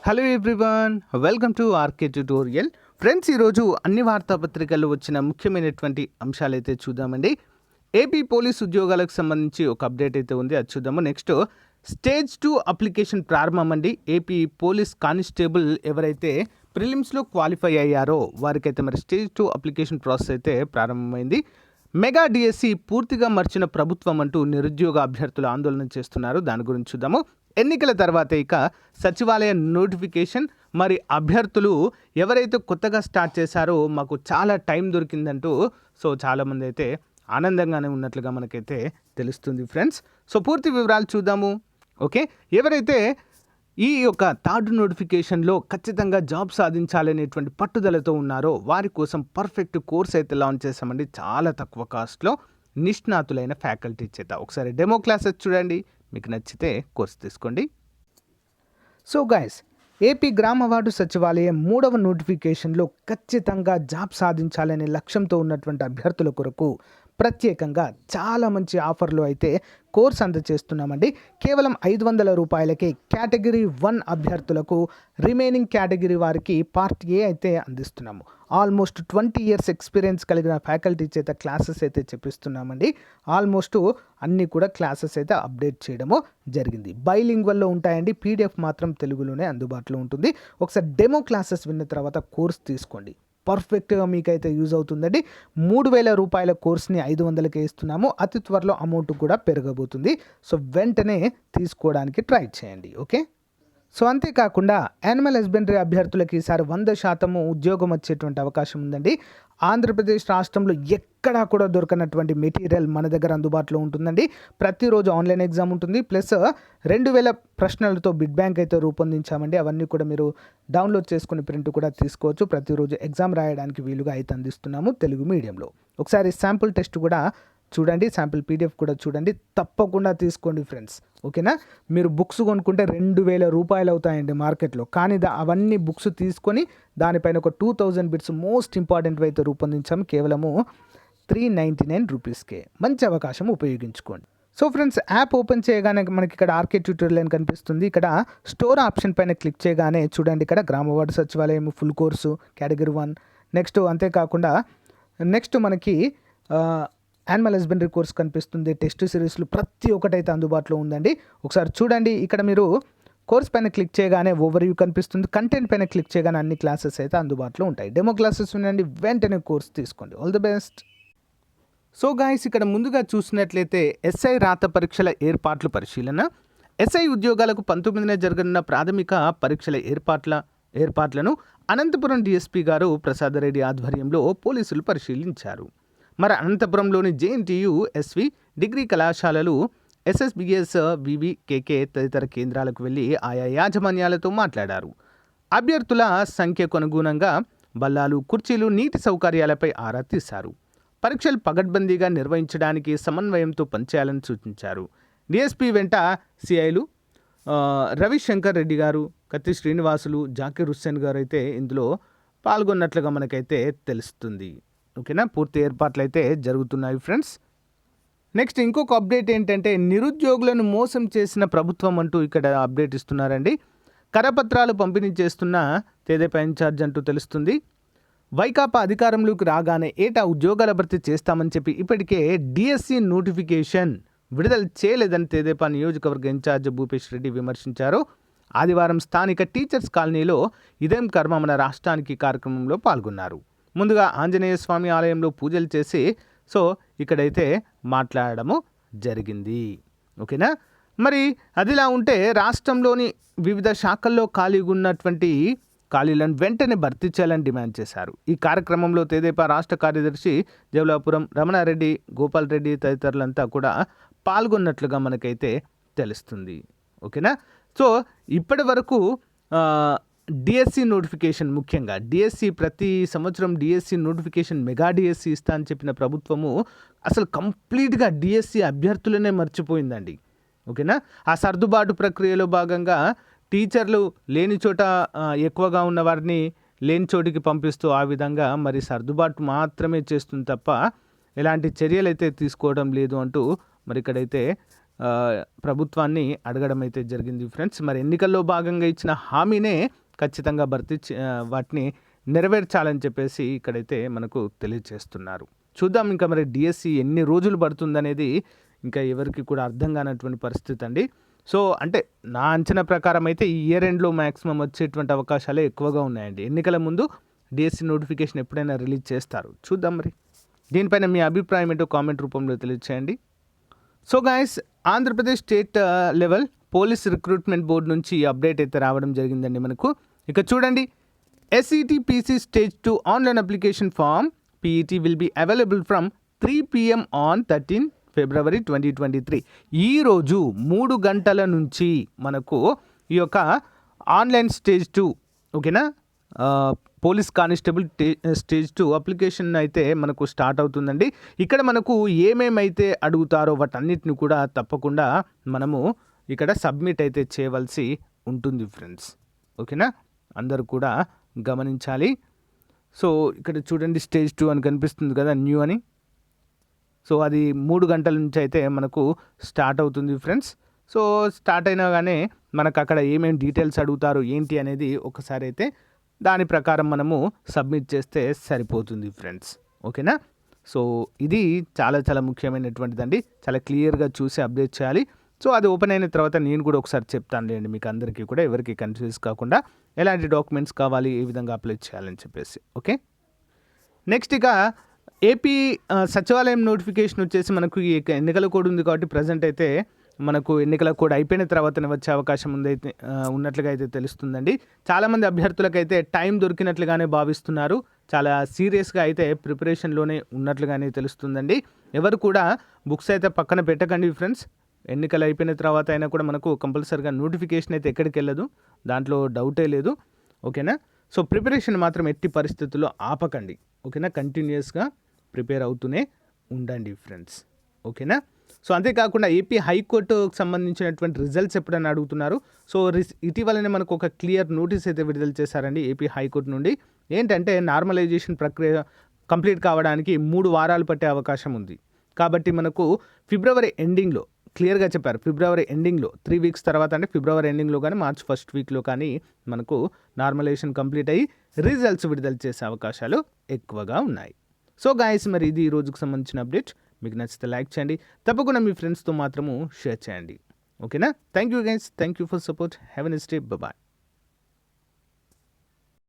Hello everyone, welcome to RK tutorial. Friends, ఈరోజు అన్ని వార్తాపత్రికల్లో వచ్చిన ముఖ్యమైనటువంటి అంశాలు అయితే చూద్దామండి. ఏపీ పోలీస్ ఉద్యోగాలకు సంబంధించి ఒక అప్డేట్ అయితే ఉంది, అది చూద్దాము. నెక్స్ట్ స్టేజ్ 2 అప్లికేషన్ ప్రారంభం అండి. ఏపీ పోలీస్ కానిస్టేబుల్ ఎవరైతే ప్రిలిమ్స్లో క్వాలిఫై అయ్యారో వారికైతే మరి స్టేజ్ 2 అప్లికేషన్ ప్రాసెస్ అయితే ప్రారంభమైంది. మెగా డిఎస్సి పూర్తిగా మర్చిన ప్రభుత్వం అంటూ నిరుద్యోగ అభ్యర్థులు ఆందోళన చేస్తున్నారు. దాని గురించి చూద్దాము. ఎన్నికల తర్వాత ఇక సచివాలయ నోటిఫికేషన్, మరి అభ్యర్థులు ఎవరైతే కొత్తగా స్టార్ట్ చేశారో మాకు చాలా టైం దొరికిందంటూ చాలామంది అయితే ఆనందంగానే ఉన్నట్లుగా మనకైతే తెలుస్తుంది ఫ్రెండ్స్. పూర్తి వివరాలు చూద్దాము. ఓకే, ఎవరైతే ఈ యొక్క థర్డ్ నోటిఫికేషన్లో ఖచ్చితంగా జాబ్ సాధించాలనేటువంటి పట్టుదలతో ఉన్నారో వారి కోసం పర్ఫెక్ట్ కోర్స్ అయితే లాంచ్ చేశామండి. చాలా తక్కువ కాస్ట్లో నిష్ణాతులైన ఫ్యాకల్టీ చేత ఒకసారి డెమో క్లాసెస్ చూడండి, మీకు నచ్చితే కోర్స్ తీసుకోండి. గైస్, ఏపీ గ్రామ వార్డు సచివాలయం 3వ నోటిఫికేషన్లో ఖచ్చితంగా జాబ్ సాధించాలనే లక్ష్యంతో ఉన్నటువంటి అభ్యర్థుల కొరకు ప్రత్యేకంగా చాలా మంచి ఆఫర్లు అయితే కోర్స్ అందజేస్తున్నామండి. కేవలం 500 రూపాయలకే కేటగిరీ 1 అభ్యర్థులకు, రిమైనింగ్ కేటగిరీ వారికి పార్ట్ ఏ అయితే అందిస్తున్నాము. ఆల్మోస్ట్ 20 years ఎక్స్పీరియన్స్ కలిగిన ఫ్యాకల్టీ చేత క్లాసెస్ అయితే చెప్పిస్తున్నామండి. ఆల్మోస్ట్ అన్నీ కూడా క్లాసెస్ అయితే అప్డేట్ చేయడము జరిగింది. బైలింగ్వల్లో ఉంటాయండి. పీడిఎఫ్ మాత్రం తెలుగులోనే అందుబాటులో ఉంటుంది. ఒకసారి డెమో క్లాసెస్ విన్న తర్వాత కోర్స్ తీసుకోండి, పర్ఫెక్ట్గా మీకైతే యూజ్ అవుతుందండి. 3000 రూపాయల కోర్స్ని 500కే ఇస్తున్నాము. అతి త్వరలో అమౌంట్ కూడా పెరగబోతుంది. వెంటనే తీసుకోవడానికి ట్రై చేయండి. ఓకే, అంతేకాకుండా యానిమల్ హస్బెండరీ అభ్యర్థులకి ఈసారి 100% ఉద్యోగం వచ్చేటువంటి అవకాశం ఉందండి. ఆంధ్రప్రదేశ్ రాష్ట్రంలో ఎక్కడా కూడా దొరకనటువంటి మెటీరియల్ మన దగ్గర అందుబాటులో ఉంటుందండి. ప్రతిరోజు ఆన్లైన్ ఎగ్జామ్ ఉంటుంది, ప్లస్ 2000 ప్రశ్నలతో బిడ్ బ్యాంక్ అయితే రూపొందించామండి. అవన్నీ కూడా మీరు డౌన్లోడ్ చేసుకుని ప్రింట్ కూడా తీసుకోవచ్చు. ప్రతిరోజు ఎగ్జామ్ రాయడానికి వీలుగా అయితే అందిస్తున్నాము తెలుగు మీడియంలో. ఒకసారి శాంపుల్ టెస్ట్ కూడా చూడండి, శాంపిల్ పీడిఎఫ్ కూడా చూడండి, తప్పకుండా తీసుకోండి ఫ్రెండ్స్. ఓకేనా, మీరు బుక్స్ కొనుక్కుంటే 2000 రూపాయలు అవుతాయండి మార్కెట్లో, కానీ అవన్నీ బుక్స్ తీసుకొని దానిపైన ఒక 2000 బిట్స్ మోస్ట్ ఇంపార్టెంట్ అయితే రూపొందించాము. కేవలము 399 రూపీస్కే. మంచి అవకాశం, ఉపయోగించుకోండి. ఫ్రెండ్స్, యాప్ ఓపెన్ చేయగానే మనకి ఇక్కడ ఆర్కే ట్యూటోరియల్ అని కనిపిస్తుంది. ఇక్కడ స్టోర్ ఆప్షన్ పైన క్లిక్ చేయగానే చూడండి, ఇక్కడ గ్రామ వార్డు సచివాలయం ఫుల్ కోర్సు కేటగిరీ 1. నెక్స్ట్ అంతేకాకుండా నెక్స్ట్ మనకి యానిమల్ హస్బెండరీ కోర్స్ కనిపిస్తుంది. టెస్ట్ సిరీస్లు ప్రతి ఒక్కటైతే అందుబాటులో ఉందండి. ఒకసారి చూడండి, ఇక్కడ మీరు కోర్స్ పైన క్లిక్ చేయగానే ఓవర్వ్యూ కనిపిస్తుంది. కంటెంట్ పైన క్లిక్ చేయగానే అన్ని క్లాసెస్ అయితే అందుబాటులో ఉంటాయి. డెమో క్లాసెస్ ఉండండి, వెంటనే కోర్స్ తీసుకోండి. All the best. గాయస్, ఇక్కడ ముందుగా చూసినట్లయితే ఎస్ఐ రాత పరీక్షల ఏర్పాట్లు పరిశీలన. ఎస్ఐ ఉద్యోగాలకు 19న జరగనున్న ప్రాథమిక పరీక్షల ఏర్పాట్లను అనంతపురం డిఎస్పీ గారు ప్రసాదరెడ్డి ఆధ్వర్యంలో పోలీసులు పరిశీలించారు. మరి అనంతపురంలోని జేఎన్టీయు, ఎస్వి డిగ్రీ కళాశాలలు, ఎస్ఎస్బిఎస్, వివికేకే తదితర కేంద్రాలకు వెళ్ళి ఆయా యాజమాన్యాలతో మాట్లాడారు. అభ్యర్థుల సంఖ్యకు అనుగుణంగా బల్లాలు, కుర్చీలు, నీటి సౌకర్యాలపై ఆరా తీశారు. పరీక్షలు పగడ్బందీగా నిర్వహించడానికి సమన్వయంతో పనిచేయాలని సూచించారు. డిఎస్పీ వెంట సిఐలు రవిశంకర్ రెడ్డి గారు, కత్తి శ్రీనివాసులు, జాకీర్ హుస్సేన్ గారు అయితే ఇందులో పాల్గొన్నట్లుగా మనకైతే తెలుస్తుంది. ఓకేనా, పూర్తి ఏర్పాట్లు అయితే జరుగుతున్నాయి ఫ్రెండ్స్. నెక్స్ట్ ఇంకొక అప్డేట్ ఏంటంటే, నిరుద్యోగులను మోసం చేసిన ప్రభుత్వం అంటూ ఇక్కడ అప్డేట్ ఇస్తున్నారండి. కరపత్రాలు పంపిణీ చేస్తున్న తెదేపా ఇన్ఛార్జ్ అంటూ తెలుస్తుంది. వైకాపా అధికారంలోకి రాగానే ఏటా ఉద్యోగాల భర్తీ చేస్తామని చెప్పి ఇప్పటికే డిఎస్సి నోటిఫికేషన్ విడుదల చేయలేదని తెదేపా నియోజకవర్గ ఇన్ఛార్జ్ భూపేష్ రెడ్డి విమర్శించారు. ఆదివారం స్థానిక టీచర్స్ కాలనీలో ఇదేం కర్మ మన రాష్ట్రానికి కార్యక్రమంలో పాల్గొన్నారు. ముందుగా ఆంజనేయ స్వామి ఆలయంలో పూజలు చేసి ఇక్కడైతే మాట్లాడము జరిగింది. ఓకేనా, మరి అదిలా ఉంటే రాష్ట్రంలోని వివిధ శాఖల్లో ఖాళీగా ఉన్నటువంటి ఖాళీలను వెంటనే భర్తీ చేయాలని డిమాండ్ చేశారు. ఈ కార్యక్రమంలో తెదేపా రాష్ట్ర కార్యదర్శి జవలాపురం రమణారెడ్డి, గోపాల్ రెడ్డి తదితరులంతా కూడా పాల్గొన్నట్లుగా మనకైతే తెలుస్తుంది. ఓకేనా, ఇప్పటి వరకు డిఎస్సి నోటిఫికేషన్, ముఖ్యంగా డిఎస్సి ప్రతి సంవత్సరం డిఎస్సి నోటిఫికేషన్ మెగా డిఎస్సి ఇస్తా అని చెప్పిన ప్రభుత్వము అసలు కంప్లీట్గా డిఎస్సి అభ్యర్థులనే మర్చిపోయిందండి. ఓకేనా, ఆ సర్దుబాటు ప్రక్రియలో భాగంగా టీచర్లు లేని చోట ఎక్కువగా ఉన్న వారిని లేని చోటికి పంపిస్తూ ఆ విధంగా మరి సర్దుబాటు మాత్రమే చేస్తుంది తప్ప ఎలాంటి చర్యలు అయితే తీసుకోవడం లేదు అంటూ మరి ఇక్కడైతే ప్రభుత్వాన్ని అడగడం అయితే జరిగింది ఫ్రెండ్స్. మరి ఎన్నికల్లో భాగంగా ఇచ్చిన హామీనే ఖచ్చితంగా వాటిని నెరవేర్చాలని చెప్పేసి ఇక్కడైతే మనకు తెలియజేస్తున్నారు. చూద్దాం ఇంకా మరి డిఎస్సి ఎన్ని రోజులు పడుతుందనేది ఇంకా ఎవరికి కూడా అర్థం కానటువంటి పరిస్థితి అండి. సో అంటే నా అంచనా ప్రకారం అయితే ఈ ఇయర్ ఎండ్లో మ్యాక్సిమం వచ్చేటువంటి అవకాశాలే ఎక్కువగా ఉన్నాయండి. ఎన్నికల ముందు డిఎస్సి నోటిఫికేషన్ ఎప్పుడైనా రిలీజ్ చేస్తారు. చూద్దాం మరి. దీనిపైన మీ అభిప్రాయం ఏంటో కామెంట్ రూపంలో తెలియచేయండి. So guys, Andhra Pradesh state level police recruitment board నుంచి ఈ అప్డేట్ అయితే రావడం జరిగిందండి మనకు. ఇక చూడండి, SET PC Stage 2 online application form PET will be available from 3 PM on 13 February 2023. ఈరోజు 3 గంటల నుంచి మనకు ఈ యొక్క ఆన్లైన్ స్టేజ్ 2 ఓకేనా పోలీస్ కానిస్టేబుల్ స్టేజ్ 2 అప్లికేషన్ అయితే మనకు స్టార్ట్ అవుతుందండి. ఇక్కడ మనకు ఏమేమైతే అడుగుతారో వాటన్నిటిని కూడా తప్పకుండా మనము ఇక్కడ సబ్మిట్ అయితే చేయవలసి ఉంటుంది ఫ్రెండ్స్. ఓకేనా, అందరూ కూడా గమనించాలి. సో ఇక్కడ చూడండి, స్టేజ్ 2 అని కనిపిస్తుంది కదా, న్యూ అని. సో అది 3 గంటల నుంచి అయితే మనకు స్టార్ట్ అవుతుంది ఫ్రెండ్స్. సో స్టార్ట్ అయినా కానీ మనకు అక్కడ ఏమేమి డీటెయిల్స్ అడుగుతారు ఏంటి అనేది ఒకసారి అయితే దాని ప్రకారం మనము సబ్మిట్ చేస్తే సరిపోతుంది ఫ్రెండ్స్. ఓకేనా, సో ఇది చాలా చాలా ముఖ్యమైనటువంటిదండి. చాలా క్లియర్గా చూసి అప్డేట్ చేయాలి. సో అది ఓపెన్ అయిన తర్వాత నేను కూడా ఒకసారి చెప్తానులేండి మీకు అందరికీ కూడా, ఎవరికి కన్ఫ్యూజ్ కాకుండా ఎలాంటి డాక్యుమెంట్స్ కావాలి, ఏ విధంగా అప్లై చేయాలని చెప్పేసి. ఓకే, నెక్స్ట్ ఇక ఏపీ సచివాలయం నోటిఫికేషన్ వచ్చేసి మనకు ఈ ఎన్నికల కోడ్ ఉంది కాబట్టి ప్రజెంట్ అయితే మనకు ఎన్నికల కోడ్ అయిపోయిన తర్వాతనే వచ్చే అవకాశం ఉన్నట్లుగా అయితే తెలుస్తుందండి. చాలామంది అభ్యర్థులకైతే టైం దొరికినట్లుగానే భావిస్తున్నారు. చాలా సీరియస్గా అయితే ప్రిపరేషన్లోనే ఉన్నట్లుగానే తెలుస్తుందండి. ఎవరు కూడా బుక్స్ అయితే పక్కన పెట్టకండి ఫ్రెండ్స్. ఎన్నికలు అయిపోయిన తర్వాత అయినా కూడా మనకు కంపల్సరీగా నోటిఫికేషన్ అయితే ఎక్కడికి వెళ్ళదు, దాంట్లో డౌటే లేదు. ఓకేనా, సో ప్రిపరేషన్ మాత్రం ఎట్టి పరిస్థితుల్లో ఆపకండి. ఓకేనా, కంటిన్యూస్గా ప్రిపేర్ అవుతూనే ఉండండి ఫ్రెండ్స్. ఓకేనా, సో అంతేకాకుండా ఏపీ హైకోర్టుకు సంబంధించినటువంటి రిజల్ట్స్ ఎప్పుడైనా అడుగుతున్నారు. సో ఇటీవలనే మనకు ఒక క్లియర్ నోటీస్ అయితే విడుదల చేశారండి ఏపీ హైకోర్టు నుండి. ఏంటంటే నార్మలైజేషన్ ప్రక్రియ కంప్లీట్ కావడానికి 3 వారాలు పట్టే అవకాశం ఉంది. కాబట్టి మనకు ఫిబ్రవరి ఎండింగ్లో క్లియర్గా చెప్పారు. ఫిబ్రవరి ఎండింగ్లో 3 వీక్స్ తర్వాత, అంటే ఫిబ్రవరి ఎండింగ్లో కానీ మార్చ్ ఫస్ట్ వీక్లో కానీ మనకు నార్మలైజేషన్ కంప్లీట్ అయ్యి రిజల్ట్స్ విడుదల చేసే అవకాశాలు ఎక్కువగా ఉన్నాయి. సో గాయస్, మరి ఇది ఈ రోజుకు సంబంధించిన అప్డేట్. మీకు నచ్చితే లైక్ చేయండి, తప్పకుండా మీ ఫ్రెండ్స్తో మాత్రము షేర్ చేయండి. ఓకేనా, thank you guys, thank you for support. Have a nice day, bye.